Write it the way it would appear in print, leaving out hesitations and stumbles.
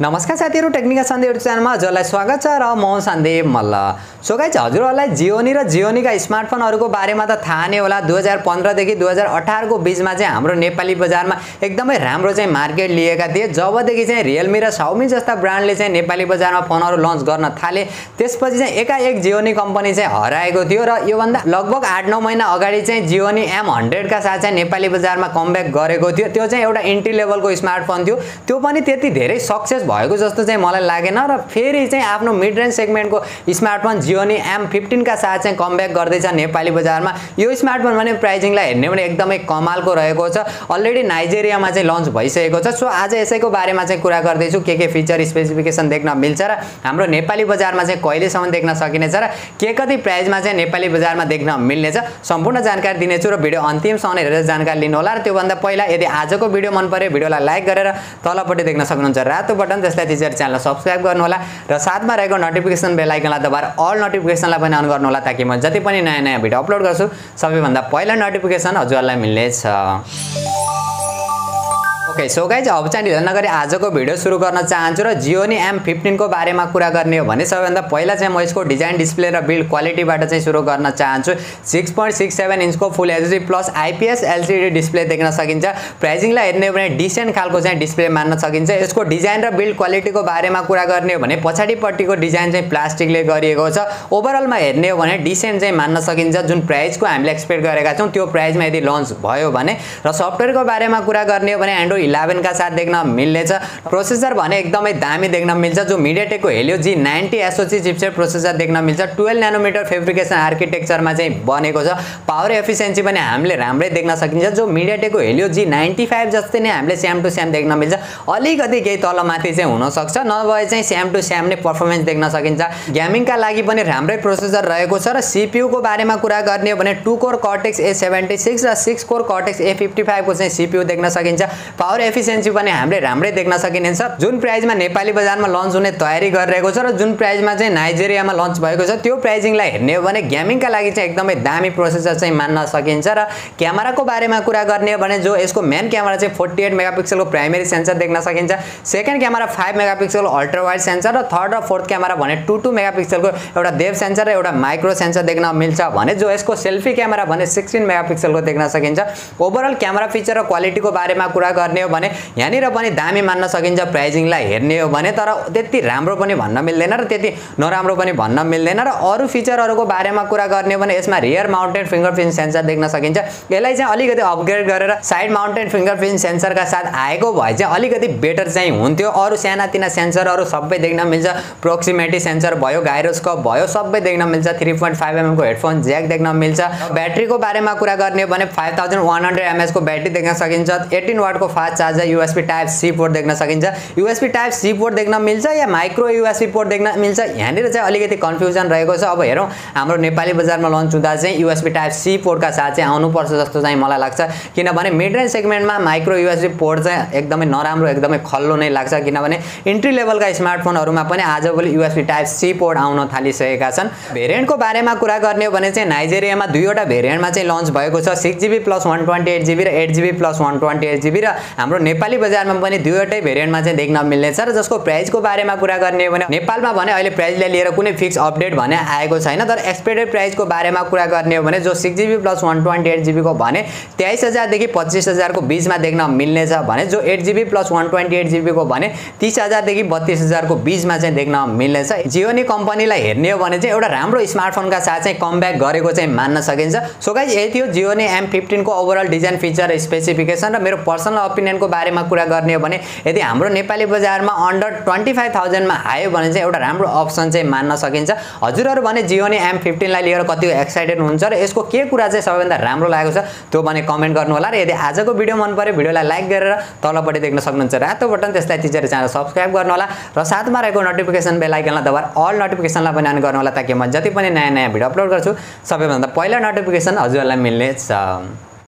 नमस्कार साथीहरु, टेक्निकल सन्देप च्यानलमा हजुरलाई स्वागत छ र म सन्देप मल्ल। सो गाइस, हजुरहरुलाई जियोनी र जियोनीका स्मार्टफोनहरुको बारेमा त थाहा नै होला। 2015 देखि 2018 को बीचमा चाहिँ हाम्रो नेपाली बजारमा एकदमै राम्रो चाहिँ मार्केट लिएका थिए। जबदेखि चाहिँ रियलमी र शाओमी जस्ता ब्रान्डले चाहिँ नेपाली बजारमा फोनहरु लन्च गर्न थाले, त्यसपछि चाहिँ एकाएक जियोनी कम्पनी चाहिँ हराएको थियो र यो भन्दा लगभग 8-9 महिना अगाडि चाहिँ जियोनी M100 का साथ चाहिँ नेपाली बजारमा कमब्याक गरेको थियो। त्यो चाहिँ एउटा एन्ट्री लेभलको स्मार्टफोन थियो। त्यो पनि त्यति धेरै सक्सेस भएको जस्तो चाहिँ मलाई लागेन र फेरि चाहिँ आफ्नो मिड रेन्ज सेगमेन्टको स्मार्टफोन जियोनी M15 का साथ चाहिँ कमब्याक गर्दैछ नेपाली बजारमा। यो स्मार्टफोन भने प्राइसिङलाई हेर्ने भने एकदमै कमालको रहेको छ। अलरेडी नाइजेरियामा चाहिँ लन्च भइसकेको छ। सो आज यसैको बारेमा चाहिँ कुरा गर्दै छु, के फिचर स्पेसिफिकेसन देख्न मिल्छ र हाम्रो नेपाली बजारमा चाहिँ कहिलेसम्म देख्न सकिनेछ र के कति प्राइसमा चाहिँ नेपाली बजारमा देख्न मिल्नेछ, सम्पूर्ण जानकारी दिनेछु र भिडियो अन्तिमसम्म हेरेर जानकारी लिनु होला। र त्यो भन्दा पहिला यदि आजको भिडियो मन पर्यो भिडियोलाई लाइक गरेर तलपट्टि देख्न सक्नुहुन्छ रातो बटन, त्यसलाई थिचेर च्यानललाई सब्स्क्राइब गर्नु होला र साथमा रहेको नोटिफिकेसन बेल आइकनलाई दबाएर अल नोटिफिकेसनलाई पनि अन गर्नु होला, ताकि म जति पनि नयाँ भिडियो अपलोड गर्छु सबैभन्दा पहिला नोटिफिकेसन हजुरलाई मिल्नेछ। ओके, सो गाइज, अब चाहिँ ढिला नगरी आजको भिडियो सुरु गर्न चाहन्छु र जियोनी M15 को बारेमा कुरा गर्ने हो भने सबैभन्दा पहिला चाहिँ म यसको डिजाइन, डिस्प्ले र बिल्ड क्वालिटीबाट चाहिँ सुरु गर्न चाहन्छु। 6.67 इन्चको full HD plus IPS LCD display देख्न सकिन्छ। प्राइसिङलाई हेर्ने हो भने डिसेन्ट खालको चाहिँ डिस्प्ले मान्न सकिन्छ। यसको डिजाइन र बिल्ड क्वालिटीको बारेमा कुरा गर्ने हो भने पछाडिपट्टिको डिजाइन चाहिँ प्लास्टिकले गरिएको छ। ओभरअलमा हेर्ने हो भने डिसेन्ट चाहिँ मान्न सकिन्छ। जुन प्राइसको हामीले एक्सपेक्ट गरेका छौँ त्यो प्राइसमा यदि लन्च भयो भने। र सफ्टवेयरको बारेमा कुरा गर्ने हो भने एन्ड्रोइड 11 का साथ देख्न मिल्नेछ। प्रोसेसर भने एकदमै दामी देख्न मिल्छ। जो मिडियाटेकको Helio G90 SoC chipset processor देख्न मिल्छ। 12 नैनोमिटर फेब्रिकेसन आर्किटेक्चरमा चाहिँ बनेको छ। पावर एफिसिएन्सी पनि हामीले राम्रै देख्न सकिन्छ। जो मिडियाटेकको हेलियो G95 जस्तै नै हामीले सेम टु सेम देख्न मिल्छ। अलिकति केही तलमाथि चाहिँ हुन सक्छ, नभए चाहिँ सेम टु सेम नै परफर्मेन्स देख्न सकिन्छ। गेमिङका लागि पनि राम्रै प्रोसेसर रहेको छ। र सीपीयू को बारेमा कुरा गर्ने हो भने 2 कोर कर्टेक्स A76 र 6 कोर कर्टेक्स A55 को चाहिँ सीपीयू देख्न सकिन्छ। पावर एफिसिएन्सी पनि हामीले राम्रै देख्न सकिनेछ। जुन प्राइसमा नेपाली बजारमा लन्च हुने तयारी गरिरहेको छ र जुन प्राइसमा चाहिँ नाइजेरियामा लन्च भएको छ, त्यो प्राइसिङलाई हेर्ने हो भने गेमिङका लागि चाहिँ एकदमै दामी प्रोसेसर चाहिँ मान्न सकिन्छ। र क्यामेराको बारेमा कुरा गर्ने हो भने जो यसको मेन क्यामेरा चाहिँ 48 मेगापिक्सलको प्राइमेरी सेन्सर देख्न सकिन्छ। सेकेन्ड क्यामेरा 5 मेगापिक्सलको अल्ट्रा वाइड सेन्सर र थर्ड र फोर्थ क्यामेरा भने 2 मेगापिक्सलको एउटा डेप्थ सेन्सर र एउटा माइक्रो सेन्सर देख्न मिल्छ भने जो यसको सेल्फी क्यामेरा भने 16 मेगापिक्सलको देख्न सकिन्छ। ओभरअल क्यामेरा फिचर र क्वालिटीको बारेमा कुरा गर्ने हो भने यहाँनिर पनि दामी मान्न सकिन्छ प्राइसिङलाई हेर्ने हो भने। तर त्यति राम्रो पनि भन्न मिल्दैन र त्यति नराम्रो पनि भन्न मिल्दैन। र अरू फिचरहरूको बारेमा कुरा गर्ने हो भने यसमा रियर माउन्टेड फिंगरप्रिन्ट सेन्सर देख्न सकिन्छ। यसलाई चाहिँ अलिकति अपग्रेड गरेर साइड माउन्टेड फिंगरप्रिन्ट सेन्सरका साथ आएको भए चाहिँ अलिकति बेटर चाहिँ हुन्थ्यो। अरू सानातिना सेन्सरहरू सबै देख्न मिल्छ। प्रोक्सिमिटी सेन्सर भयो, गाइरोस्कोप भयो, सबै देख्न मिल्छ। 3.5 mm को हेडफोन ज्याक देख्न मिल्छ। ब्याट्रीको बारेमा कुरा गर्ने हो भने 5100 mAh को ब्याट्री देख्न सकिन्छ। 18 वाट को fast charger USB type C port देख्न सकिन्छ। USB टाइप C पोर्ट देख्न मिल्छ या माइक्रो USB पोर्ट देख्न मिल्छ, यहाँनिर चाहिँ अलिकति कन्फ्युजन रहेको छ। अब हेरौँ हाम्रो नेपाली बजारमा लन्च हुँदा चाहिँ USB टाइप C पोर्टका साथ चाहिँ आउनुपर्छ जस्तो चाहिँ मलाई लाग्छ। किनभने मिड रेन्ज सेगमेन्टमा माइक्रो USB पोर्ट चाहिँ एकदमै नराम्रो, एकदमै खल्लो नै लाग्छ। किनभने इन्ट्री लेभलका स्मार्टफोनहरूमा पनि आजभोलि USB टाइप C पोर्ट आउन थालिसकेका छन्। भेरिएन्टको बारेमा कुरा गर्ने हो भने चाहिँ नाइजेरियामा दुईवटा भेरिएन्टमा चाहिँ लन्च भएको छ। 6GB + 128GB र 8GB + 128GB र हाम्रो नेपाली बजारमा पनि दुईवटै भेरिएन्टमा चाहिँ देख्न मिल्नेछ। र जसको प्राइसको बारेमा कुरा गर्ने हो भने नेपालमा भने अहिले प्राइसलाई लिएर कुनै फिक्स अपडेट भने आएको छैन। तर एक्सपेक्टेड प्राइसको बारेमा कुरा गर्ने हो भने जो 6GB + 128GB को भने 23,000 देखि 25,000 को बीचमा देख्न मिल्नेछ भने जो 8GB + 128GB को भने 30,000 देखि 32,000 को बीचमा चाहिँ देख्न मिल्नेछ। जियोनी कम्पनीलाई हेर्ने हो भने चाहिँ एउटा राम्रो स्मार्टफोनका साथ चाहिँ कमब्याक गरेको चाहिँ मान्न सकिन्छ। सो गाइस, यही थियो जियोनी M15 को ओभरअल डिजाइन, फिचर, स्पेसिफिकेसन र मेरो पर्सनल ओपिनियनको बारेमा कुरा गर्ने हो भने यदि हाम्रो नेपाली बजारमा अन्डर 25,000 मा आयो भने चाहिँ एउटा राम्रो अप्सन चाहिँ मान्न सकिन्छ। हजुरहरु भने जियोनी M15 लाई लिएर कति एक्साइटेड हुनुहुन्छ र यसको के कुरा चाहिँ सबैभन्दा राम्रो लागेको छ त्यो भने कमेन्ट गर्नु होला। र यदि आजको भिडियो मन पर्यो भिडियोलाई लाइक गरेर तलपट्टि देख्न सक्नुहुन्छ रातो बटन, त्यसलाई थिचेर च्यानल सब्स्क्राइब गर्नु होला र साथमा रहेको नोटिफिकेसन बेल आइकनलाई दबाएर अल नोटिफिकेसनलाई पनि अन गर्नु होला, ताकि म जति पनि नयाँ भिडियो अपलोड गर्छु सबैभन्दा पहिला नोटिफिकेसन हजुरलाई मिल्नेछ।